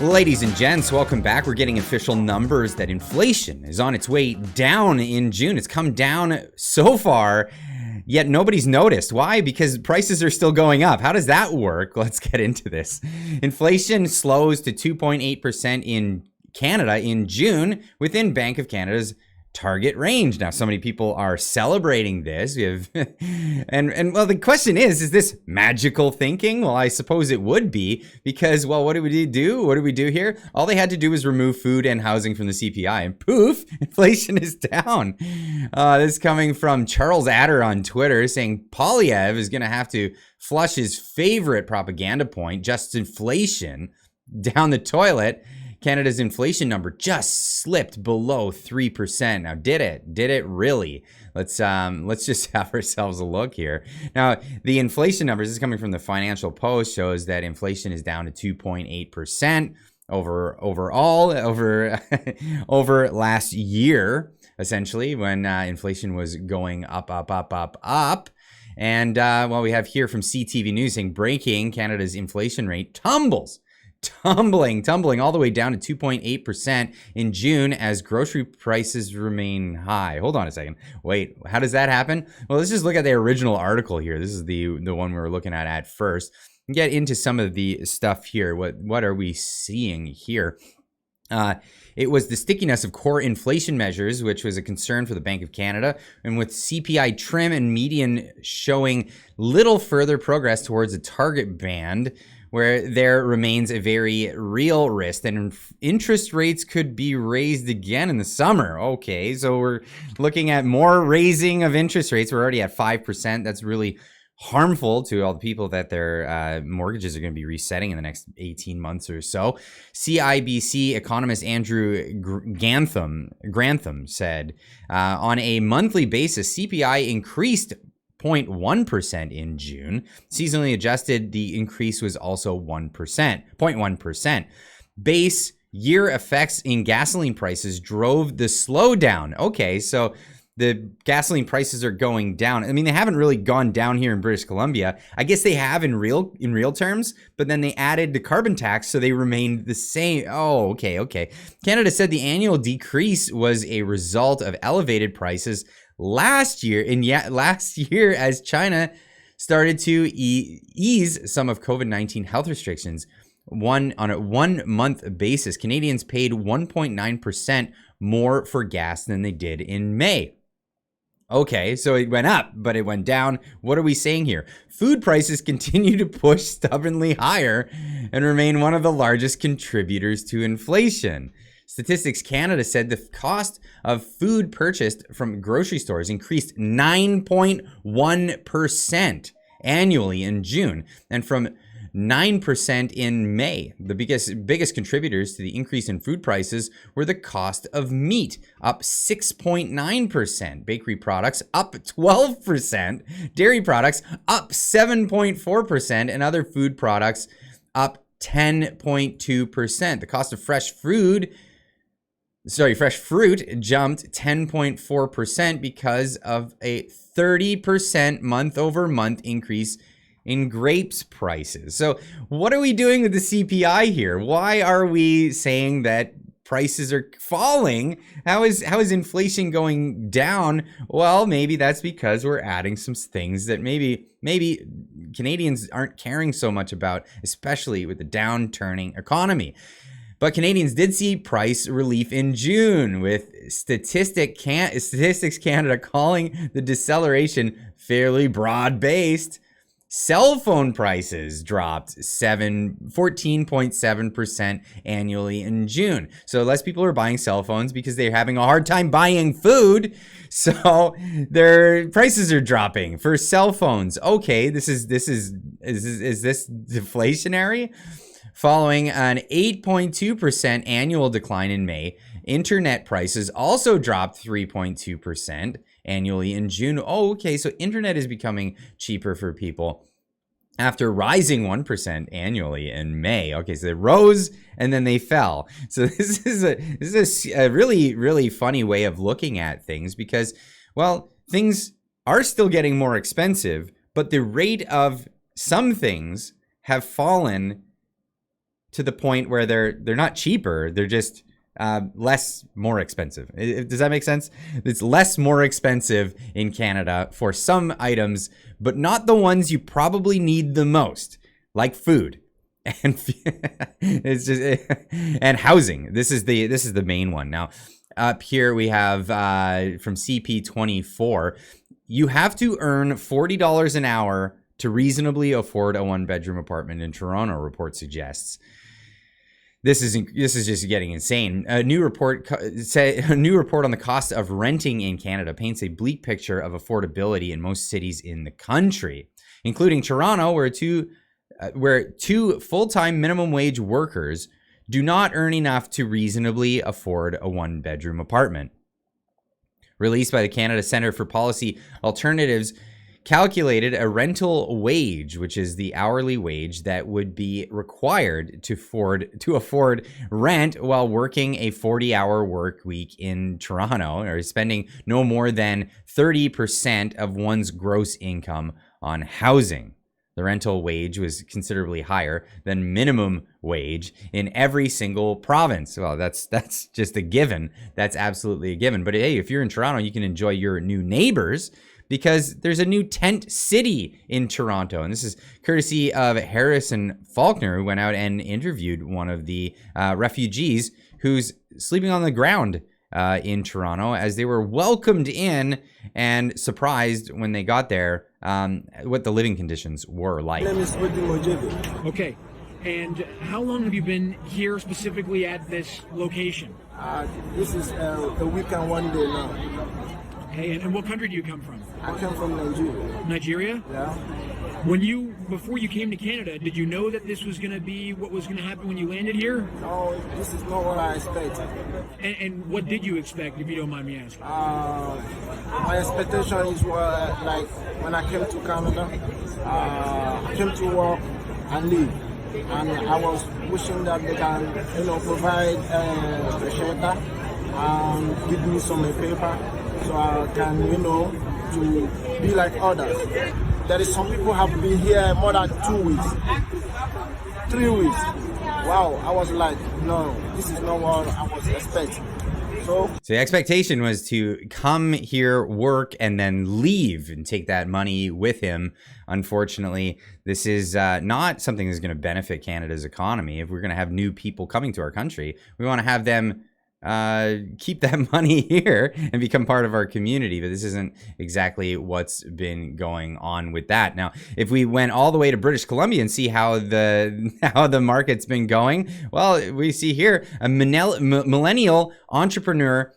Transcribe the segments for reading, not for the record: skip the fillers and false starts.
Ladies and gents, welcome back. We're getting official numbers that inflation is on its way down in June. It's come down so far, yet nobody's noticed. Why? Because prices are still going up. How does that work? Let's get into this. Inflation slows to 2.8% in Canada in June within Bank of Canada's target range. Now, so many people are celebrating this. We have, and well, the question is this magical thinking? Well, I suppose it would be because, well, what do we do? What do we do here? All they had to do was remove food and housing from the CPI, and poof, inflation is down. This is coming from Charles Adder on Twitter saying Polyev is going to have to flush his favorite propaganda point, just inflation, down the toilet. Canada's inflation number just slipped below 3%. Now, did it? Did it really? Let's just have ourselves a look here. Now, the inflation numbers, this is coming from the Financial Post, shows that inflation is down to 2.8% overall over last year, essentially, when inflation was going up. And well, we have here from CTV News saying breaking, Canada's inflation rate tumbling all the way down to 2.8% in June as grocery prices remain high. Hold on a second. Wait, how does that happen? Well, let's just look at the original article here. This is the one we were looking at first. And get into some of the stuff here. What are we seeing here? It was the stickiness of core inflation measures, which was a concern for the Bank of Canada, and with CPI trim and median showing little further progress towards a target band, where there remains a very real risk that interest rates could be raised again in the summer. Okay, so we're looking at more raising of interest rates. We're already at 5%. That's really harmful to all the people that their mortgages are going to be resetting in the next 18 months or so. CIBC economist Andrew Grantham said, on a monthly basis, CPI increased 0.1% in June. Seasonally adjusted, the increase was also 0.1%. Base year effects in gasoline prices drove the slowdown. Okay, so the gasoline prices are going down. I mean, they haven't really gone down here in British Columbia. I guess they have in real terms, but then they added the carbon tax, so they remained the same. Oh, okay. Canada said the annual decrease was a result of elevated prices last year as China started to ease some of COVID-19 health restrictions. On a 1 month basis, Canadians paid 1.9% more for gas than they did in May. Okay, so it went up, but it went down. What are we saying here? Food prices continue to push stubbornly higher and remain one of the largest contributors to inflation. Statistics Canada said the cost of food purchased from grocery stores increased 9.1% annually in June, and from 9% in May. The biggest contributors to the increase in food prices were the cost of meat, up 6.9%, bakery products up 12%, dairy products up 7.4%, and other food products up 10.2%. The cost of fresh fruit jumped 10.4% because of a 30% month-over-month increase in grapes prices. So what are we doing with the CPI here? Why are we saying that prices are falling? How is inflation going down? Well, maybe that's because we're adding some things that maybe Canadians aren't caring so much about, especially with the downturning economy. But Canadians did see price relief in June, with Statistics Canada calling the deceleration fairly broad-based. Cell phone prices dropped 14.7% annually in June. So less people are buying cell phones because they're having a hard time buying food. So their prices are dropping for cell phones. Okay, is this deflationary? Following an 8.2% annual decline in May, internet prices also dropped 3.2% annually in June. Oh, okay, so internet is becoming cheaper for people after rising 1% annually in May. Okay, so they rose and then they fell. So this is a really, really funny way of looking at things because, well, things are still getting more expensive, but the rate of some things have fallen to the point where they're not cheaper. They're just more expensive. Does that make sense? It's more expensive in Canada for some items, but not the ones you probably need the most, like food and it's just and housing. This is the main one. Now, up here we have from CP24, you have to earn $40 an hour to reasonably afford a one-bedroom apartment in Toronto, report suggests. This is just getting insane. A new report on the cost of renting in Canada paints a bleak picture of affordability in most cities in the country, including Toronto, where two full-time minimum wage workers do not earn enough to reasonably afford a one-bedroom apartment. Released by the Canada Centre for Policy Alternatives, calculated a rental wage, which is the hourly wage that would be required to afford rent while working a 40-hour work week in Toronto, or spending no more than 30% of one's gross income on housing. The rental wage was considerably higher than minimum wage in every single province. Well, that's just a given. That's absolutely a given. But hey, if you're in Toronto, you can enjoy your new neighbors, because there's a new tent city in Toronto. And this is courtesy of Harrison Faulkner, who went out and interviewed one of the refugees who's sleeping on the ground in Toronto, as they were welcomed in and surprised when they got there what the living conditions were like. Okay. And how long have you been here specifically at this location? This is a week and 1 day now. Okay, and what country do you come from? I come from Nigeria. Nigeria? Yeah. Before you came to Canada, did you know that this was going to be what was going to happen when you landed here? No, this is not what I expected. And what did you expect, if you don't mind me asking? My expectation is like when I came to Canada, I came to work and live. And I was wishing that they can, provide a shelter and give me some paper so I can, to be like others. There is some people have been here more than 2 weeks, 3 weeks. Wow, I was like, no, this is not what I was expecting. So the expectation was to come here, work, and then leave and take that money with him. Unfortunately, this is not something that's going to benefit Canada's economy. If we're going to have new people coming to our country, we want to have them keep that money here and become part of our community. But this isn't exactly what's been going on with that. Now, if we went all the way to British Columbia and see how the market's been going, well, we see here a millennial entrepreneur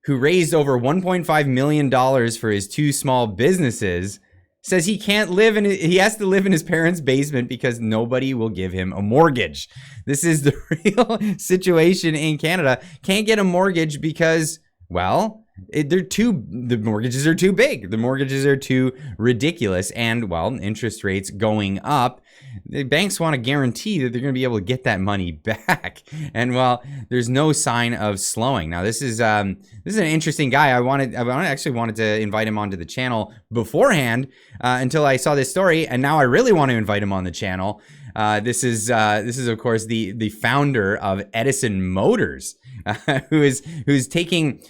who raised over $1.5 million for his two small businesses says he he has to live in his parents' basement because nobody will give him a mortgage. This is the real situation in Canada. Can't get a mortgage because, well, the mortgages are too big. The mortgages are too ridiculous. And, well, interest rates going up. The banks want to guarantee that they're going to be able to get that money back. And, well, there's no sign of slowing. Now, this is an interesting guy. I actually wanted to invite him onto the channel beforehand until I saw this story. And now I really want to invite him on the channel. This is of course the founder of Edison Motors, who's taking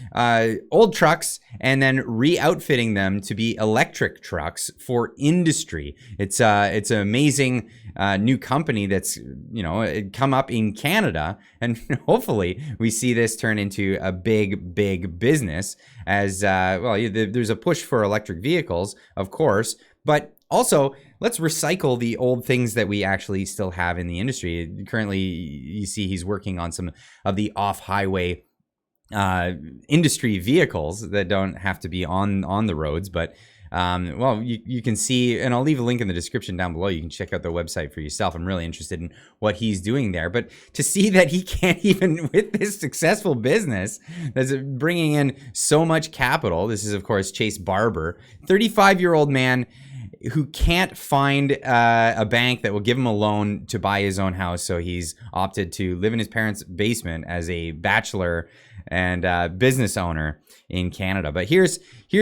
old trucks and then re-outfitting them to be electric trucks for industry. It's an amazing new company that's come up in Canada, and hopefully we see this turn into a big business. As there's a push for electric vehicles, of course, but also, let's recycle the old things that we actually still have in the industry. Currently, you see he's working on some of the off-highway industry vehicles that don't have to be on the roads. But, you can see, and I'll leave a link in the description down below. You can check out their website for yourself. I'm really interested in what he's doing there. But to see that he can't even, with this successful business that's bringing in so much capital, this is, of course, Chase Barber, 35-year-old man who can't find a bank that will give him a loan to buy his own house. So he's opted to live in his parents' basement as a bachelor and business owner in Canada. But here's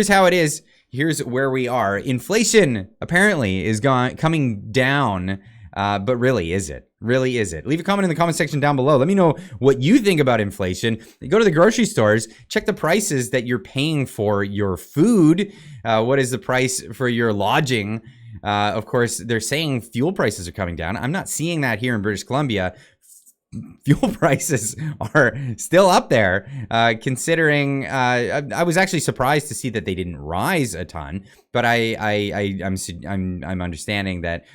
how it is. Here's where we are. Inflation apparently is coming down But really, is it? Really, is it? Leave a comment in the comment section down below. Let me know what you think about inflation. Go to the grocery stores, check the prices that you're paying for your food. What is the price for your lodging? Of course, they're saying fuel prices are coming down. I'm not seeing that here in British Columbia. Fuel prices are still up there, considering I was actually surprised to see that they didn't rise a ton, but I'm understanding that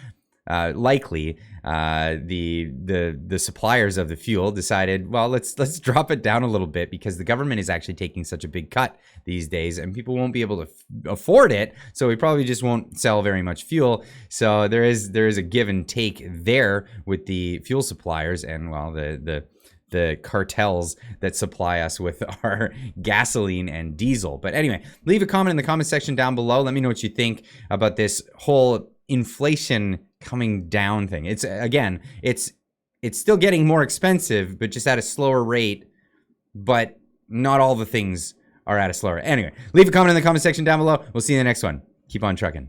likely the suppliers of the fuel decided, well, let's drop it down a little bit because the government is actually taking such a big cut these days and people won't be able to afford it, so we probably just won't sell very much fuel. So there is a give and take there with the fuel suppliers and, well, the cartels that supply us with our gasoline and diesel. But anyway, leave a comment in the comment section down below. Let me know what you think about this whole inflation coming down thing. It's still getting more expensive, but just at a slower rate. But not all the things are at a slower rate. Anyway, leave a comment in the comment section down below. We'll see you in the next one. Keep on trucking.